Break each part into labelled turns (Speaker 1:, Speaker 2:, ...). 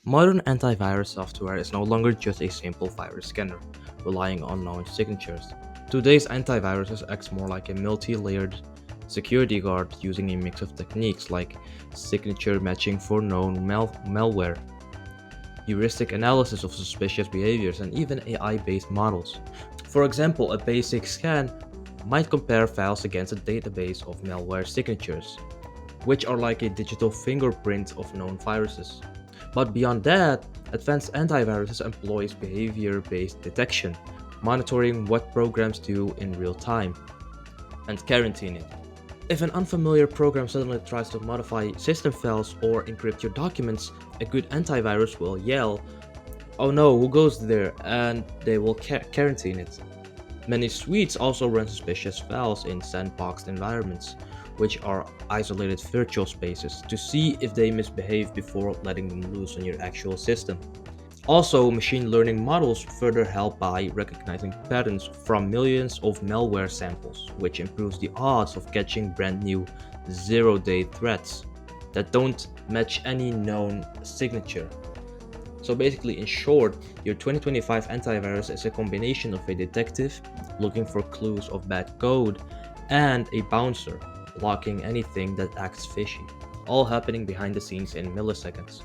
Speaker 1: Modern antivirus software is no longer just a simple virus scanner, relying on known signatures. Today's antiviruses acts more like a multi-layered security guard using a mix of techniques like signature matching for known malware, heuristic analysis of suspicious behaviors, and even AI-based models. For example, a basic scan might compare files against a database of malware signatures, which are like a digital fingerprint of known viruses. But beyond that, advanced antiviruses employs behavior-based detection, monitoring what programs do in real time, and quarantining. If an unfamiliar program suddenly tries to modify system files or encrypt your documents, a good antivirus will yell, "Oh no, who goes there?" and they will quarantine it. Many suites also run suspicious files in sandboxed environments, which are isolated virtual spaces, to see if they misbehave before letting them loose on your actual system. Also, machine learning models further help by recognizing patterns from millions of malware samples, which improves the odds of catching brand new zero-day threats that don't match any known signature. So basically, in short, your 2025 antivirus is a combination of a detective looking for clues of bad code and a bouncer blocking anything that acts fishy, all happening behind the scenes in milliseconds.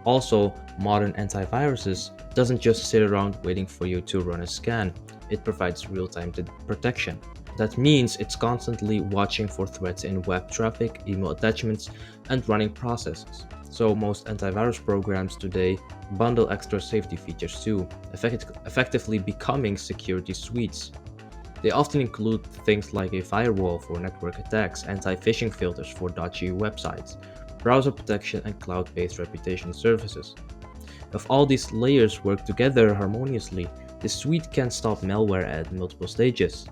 Speaker 1: Also, modern antiviruses doesn't just sit around waiting for you to run a scan. It provides real-time protection. That means it's constantly watching for threats in web traffic, email attachments, and running processes. So most antivirus programs today bundle extra safety features too, effectively becoming security suites. They often include things like a firewall for network attacks, anti-phishing filters for dodgy websites, browser protection, and cloud-based reputation services. If all these layers work together harmoniously, the suite can stop malware at multiple stages.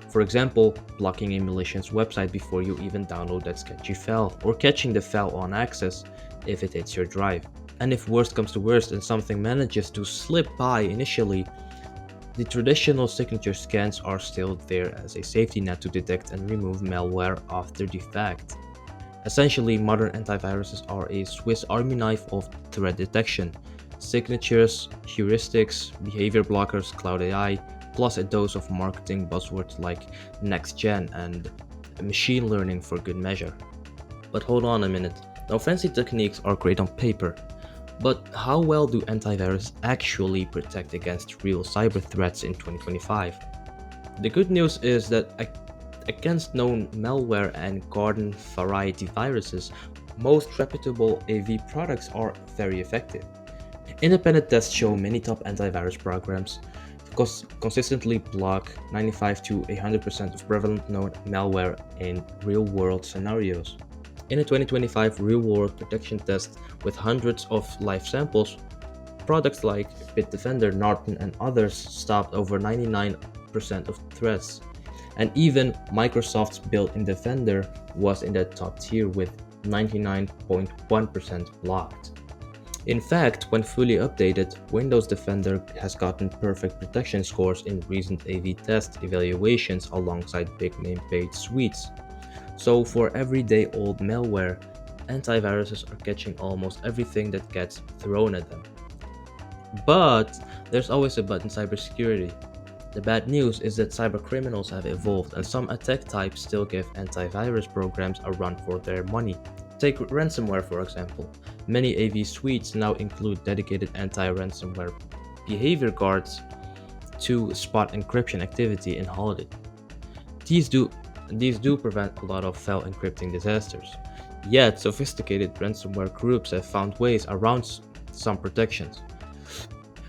Speaker 1: For example, blocking a malicious website before you even download that sketchy file, or catching the file on access if it hits your drive. And if worst comes to worst and something manages to slip by initially, the traditional signature scans are still there as a safety net to detect and remove malware after the fact. Essentially, modern antiviruses are a Swiss army knife of threat detection, signatures, heuristics, behavior blockers, cloud AI, plus a dose of marketing buzzwords like next gen and machine learning for good measure. But hold on a minute. Now, fancy techniques are great on paper, but how well do antivirus actually protect against real cyber threats in 2025? The good news is that against known malware and garden variety viruses, most reputable AV products are very effective. Independent tests show many top antivirus programs consistently block 95 to 100% of prevalent known malware in real world scenarios. In a 2025 real world protection test with hundreds of live samples, products like Bitdefender, Norton, and others stopped over 99% of threats. And even Microsoft's built-in Defender was in the top tier with 99.1% blocked. In fact, when fully updated, Windows Defender has gotten perfect protection scores in recent AV test evaluations alongside big name paid suites. So for everyday old malware, antiviruses are catching almost everything that gets thrown at them. But there's always a but in cybersecurity. The bad news is that cybercriminals have evolved and some attack types still give antivirus programs a run for their money. Take ransomware for example. Many AV suites now include dedicated anti-ransomware behavior guards to spot encryption activity and hold it. These do these do prevent a lot of file encrypting disasters. Yet sophisticated ransomware groups have found ways around some protections.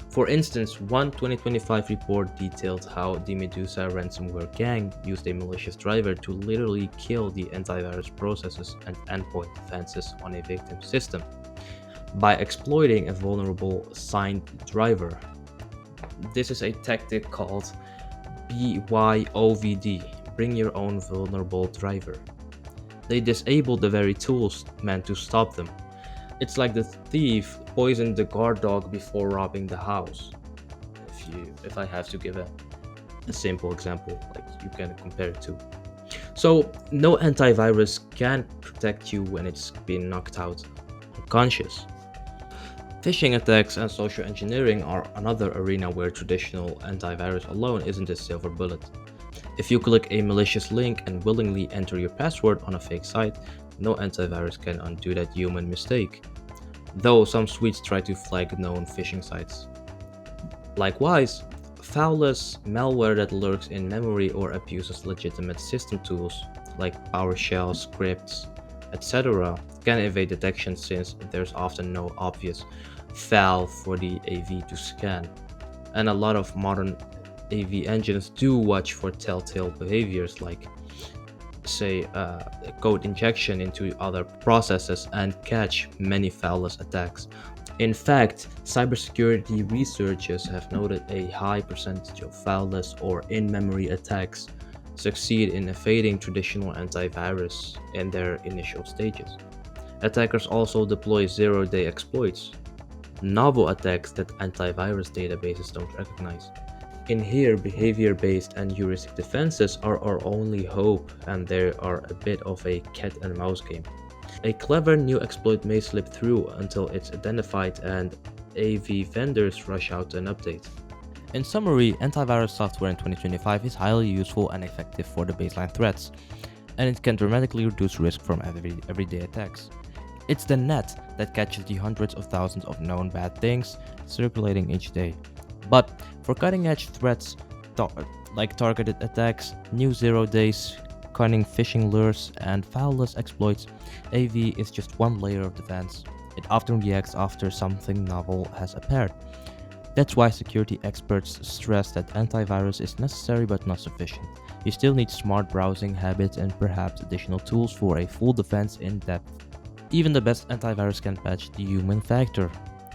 Speaker 1: For instance, one 2025 report detailed how the Medusa ransomware gang used a malicious driver to literally kill the antivirus processes and endpoint defenses on a victim's system by exploiting a vulnerable signed driver. This is a tactic called BYOVD, bring your own vulnerable driver. They disabled the very tools meant to stop them. It's like the thief poisoned the guard dog before robbing the house. If I have to give a simple example, like you can compare it to. So no antivirus can protect you when it's been knocked out unconscious. Phishing attacks and social engineering are another arena where traditional antivirus alone isn't a silver bullet. If you click a malicious link and willingly enter your password on a fake site, no antivirus can undo that human mistake, though some suites try to flag known phishing sites. Likewise, fouless malware that lurks in memory or abuses legitimate system tools like PowerShell scripts, etc., can evade detection since there's often no obvious file for the AV to scan. And a lot of modern AV engines do watch for telltale behaviors like, say, code injection into other processes and catch many faultless attacks. In fact, cybersecurity researchers have noted a high percentage of faultless or in memory attacks succeed in evading traditional antivirus in their initial stages. Attackers also deploy zero-day exploits, novel attacks that antivirus databases don't recognize. In here, behavior-based and heuristic defenses are our only hope, and they are a bit of a cat and mouse game. A clever new exploit may slip through until it's identified and AV vendors rush out an update. In summary, antivirus software in 2025 is highly useful and effective for the baseline threats, and it can dramatically reduce risk from everyday attacks. It's the net that catches the hundreds of thousands of known bad things circulating each day. But for cutting edge threats like targeted attacks, new zero days, cunning phishing lures, and foulest exploits, AV is just one layer of defense. It often reacts after something novel has appeared. That's why security experts stress that antivirus is necessary but not sufficient. You still need smart browsing habits and perhaps additional tools for a full defense in depth. Even the best antivirus can patch the human factor,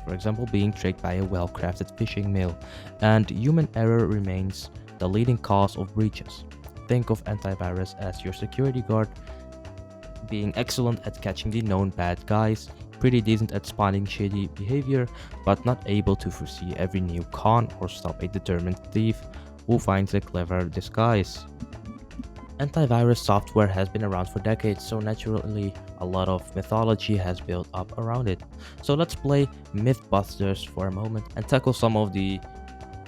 Speaker 1: for example being tricked by a well-crafted phishing mail, and human error remains the leading cause of breaches. Think of antivirus as your security guard, being excellent at catching the known bad guys, pretty decent at spotting shady behavior, but not able to foresee every new con or stop a determined thief who finds a clever disguise. Antivirus software has been around for decades, so naturally a lot of mythology has built up around it. So let's play Mythbusters for a moment and tackle some of the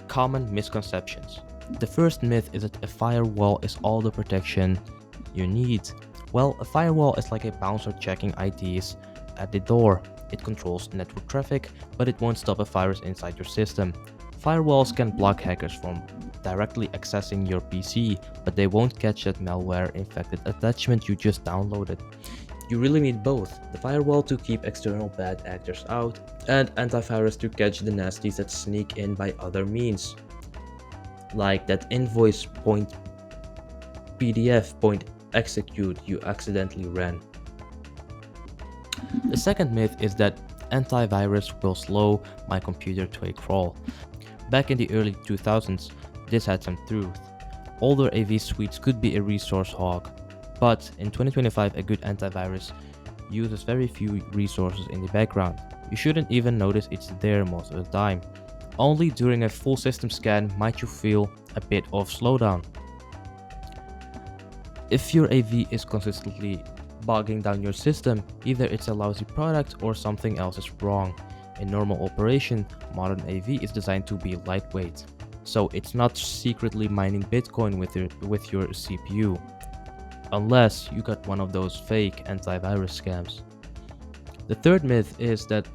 Speaker 1: common misconceptions. The first myth is that a firewall is all the protection you need. Well, a firewall is like a bouncer checking IDs at the door. It controls network traffic, but it won't stop a virus inside your system. Firewalls can block hackers from directly accessing your PC, but they won't catch that malware infected attachment you just downloaded. You really need both, the firewall to keep external bad actors out, and antivirus to catch the nasties that sneak in by other means, like that invoice point PDF point execute you accidentally ran. The second myth is that antivirus will slow my computer to a crawl. Back in the early 2000s, this had some truth. Older AV suites could be a resource hog, but in 2025 a good antivirus uses very few resources in the background. You shouldn't even notice it's there most of the time. Only during a full system scan might you feel a bit of slowdown. If your AV is consistently bogging down your system, either it's a lousy product or something else is wrong. In normal operation, modern AV is designed to be lightweight, so it's not secretly mining Bitcoin with your CPU, unless you got one of those fake antivirus scams. The third myth is that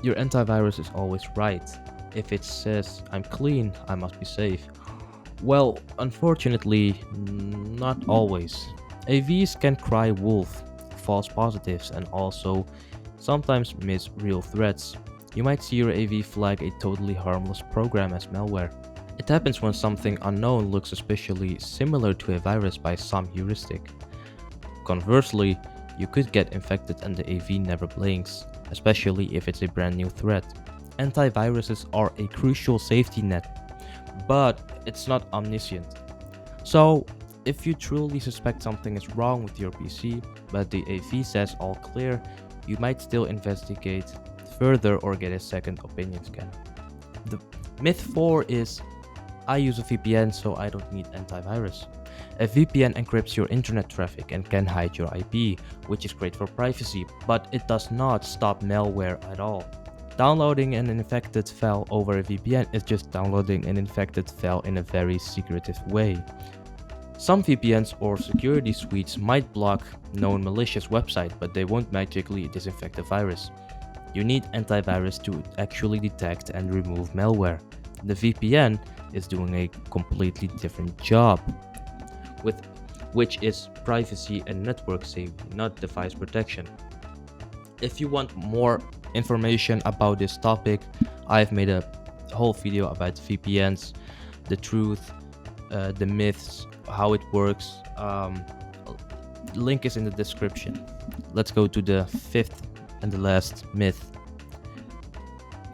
Speaker 1: your antivirus is always right. If it says I'm clean, I must be safe. Well, unfortunately, not always. AVs can cry wolf, false positives, and also sometimes miss real threats. You might see your AV flag a totally harmless program as malware. It happens when something unknown looks suspiciously similar to a virus by some heuristic. Conversely, you could get infected and the AV never blinks, especially if it's a brand new threat. Antiviruses are a crucial safety net, but it's not omniscient. So, if you truly suspect something is wrong with your PC, but the AV says all clear, you might still investigate further or get a second opinion scan. The myth 4 is I use a VPN so I don't need antivirus. A VPN encrypts your internet traffic and can hide your IP, which is great for privacy, but it does not stop malware at all. Downloading an infected file over a VPN is just downloading an infected file in a very secretive way. Some VPNs or security suites might block known malicious websites, but they won't magically disinfect a virus. You need antivirus to actually detect and remove malware. The VPN is doing a completely different job, with which is privacy and network safety, not device protection. If you want more information about this topic, I've made a whole video about VPNs, the truth, the myths, how it works. Link is in the description. Let's go to the fifth and the last myth,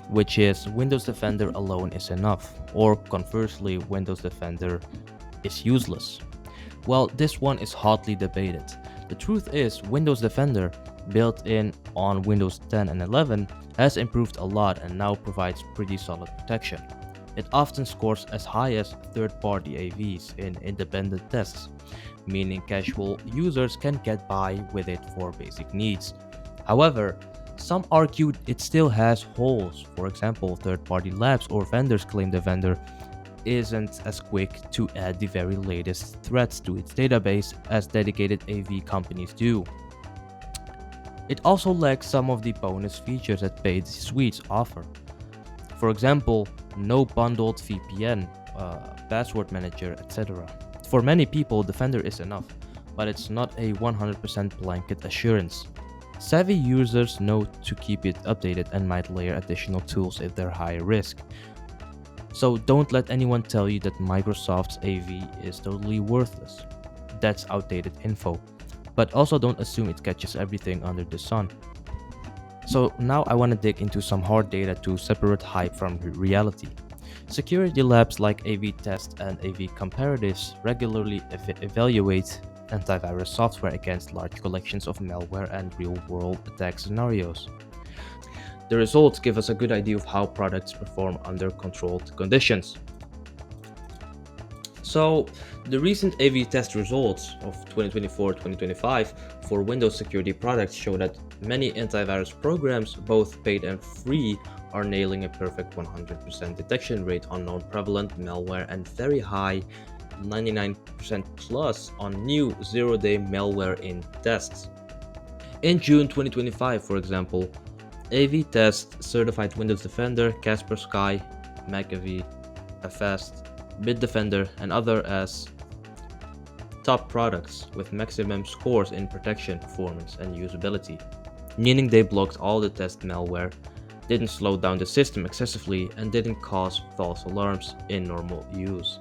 Speaker 1: which is Windows Defender alone is enough, or conversely, Windows Defender is useless. Well, this one is hotly debated. The truth is, Windows Defender, built in on Windows 10 and 11, has improved a lot and now provides pretty solid protection. It often scores as high as third-party AVs in independent tests, meaning casual users can get by with it for basic needs. However, some argued it still has holes. For example, third-party labs or vendors claim the vendor isn't as quick to add the very latest threats to its database as dedicated AV companies do. It also lacks some of the bonus features that paid suites offer. For example, no bundled VPN, password manager, etc. For many people, Defender is enough, but it's not a 100% blanket assurance. Savvy users know to keep it updated and might layer additional tools if they're high risk. So don't let anyone tell you that Microsoft's AV is totally worthless. That's outdated info. But also don't assume it catches everything under the sun. So now I want to dig into some hard data to separate hype from reality. Security labs like AV Test and AV Comparatives regularly evaluate antivirus software against large collections of malware and real-world attack scenarios. The results give us a good idea of how products perform under controlled conditions. So, the recent AV test results of 2024-2025 for Windows security products show that many antivirus programs, both paid and free, are nailing a perfect 100% detection rate on known prevalent malware and very high 99% plus on new zero-day malware in tests. In June 2025, for example, AV Test certified Windows Defender, Kaspersky, McAfee, Avast, Bitdefender, and other as top products with maximum scores in protection, performance, and usability, meaning they blocked all the test malware, didn't slow down the system excessively, and didn't cause false alarms in normal use.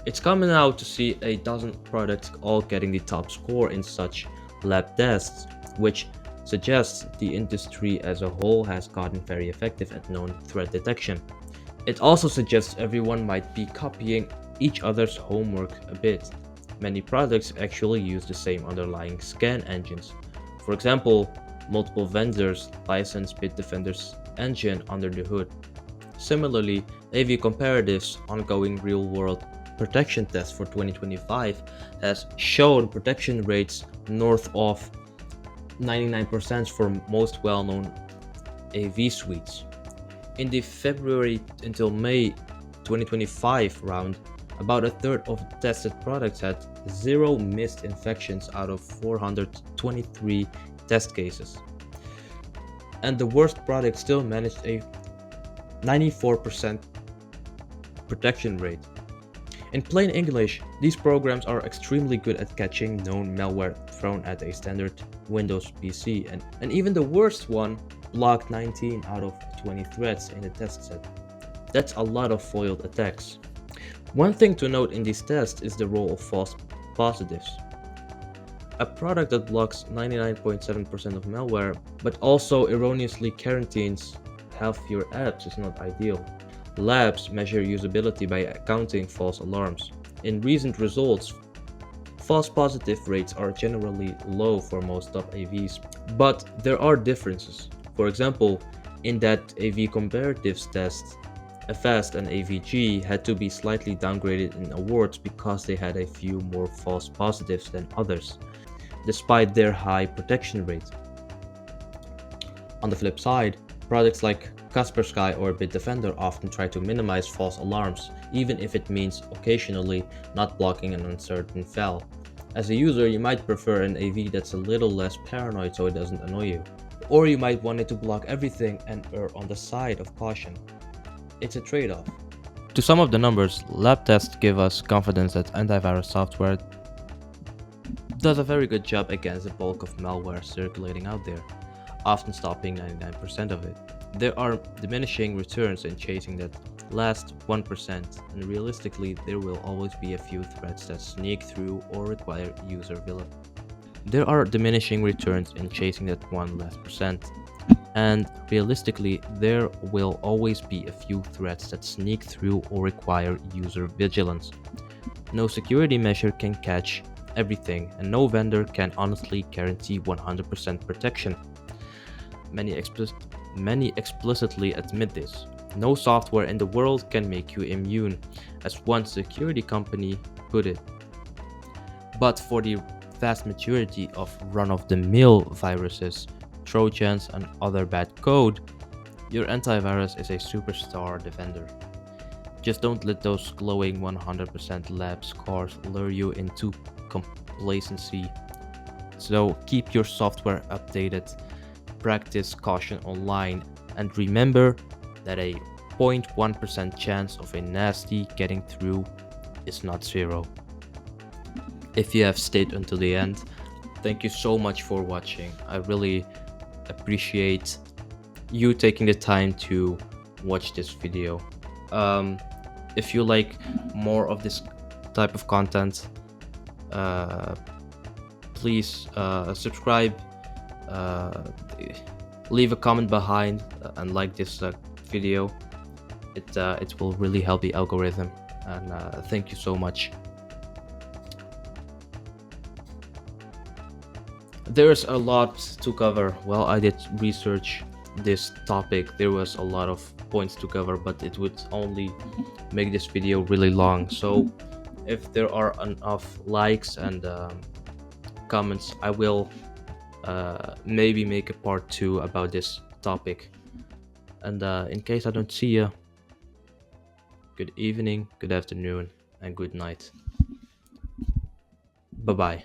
Speaker 1: It's common now to see a dozen products all getting the top score in such lab tests, which suggests the industry as a whole has gotten very effective at known threat detection. It also suggests everyone might be copying each other's homework a bit. Many products actually use the same underlying scan engines. For example, multiple vendors license Bitdefender's engine under the hood. Similarly, AV Comparatives' ongoing real-world protection test for 2025 has shown protection rates north of 99% for most well-known AV suites. In the February until May 2025 round, about a third of tested products had 0 missed infections out of 423 test cases. And the worst product still managed a 94% protection rate. In plain English, these programs are extremely good at catching known malware thrown at a standard Windows PC, and even the worst one blocked 19 out of 20 threats in the test set. That's a lot of foiled attacks. One thing to note in these tests is the role of false positives. A product that blocks 99.7% of malware, but also erroneously quarantines healthier apps is not ideal. Labs measure usability by counting false alarms. In recent results, false positive rates are generally low for most top AVs, but there are differences. For example, in that AV Comparatives test, Avast and AVG had to be slightly downgraded in awards because they had a few more false positives than others, despite their high protection rate. On the flip side, Products like Kaspersky or Bitdefender often try to minimize false alarms, even if it means occasionally not blocking an uncertain file. As a user, you might prefer an AV that's a little less paranoid so it doesn't annoy you. Or you might want it to block everything and err on the side of caution. It's a trade off. To sum up the numbers, lab tests give us confidence that antivirus software does a very good job against the bulk of malware circulating out there, often stopping 99% of it. There are diminishing returns in chasing that last 1%, and realistically, there will always be a few threats that sneak through or require user villain. There are diminishing returns in chasing that one last percent, and realistically, there will always be a few threats that sneak through or require user vigilance. No security measure can catch everything, and no vendor can honestly guarantee 100% protection. Many, many explicitly admit this. No software in the world can make you immune, as one security company put it. But for the vast majority of run-of-the-mill viruses, trojans, and other bad code, your antivirus is a superstar defender. Just don't let those glowing 100% lab scores lure you into complacency. So keep your software updated, practice caution online, and remember that a 0.1% chance of a nasty getting through is not zero. If you have stayed until the end, thank you so much for watching. I really appreciate you taking the time to watch this video. If you like more of this type of content, uh, please subscribe, uh, leave a comment behind, and like this video. It will really help the algorithm, and thank you so much. There's a lot to cover. Well, I did research this topic. There was a lot of points to cover, but it would only make this video really long. So if there are enough likes and comments, I will maybe make a part 2 about this topic. And in case I don't see you, good evening, good afternoon, and good night. Bye bye.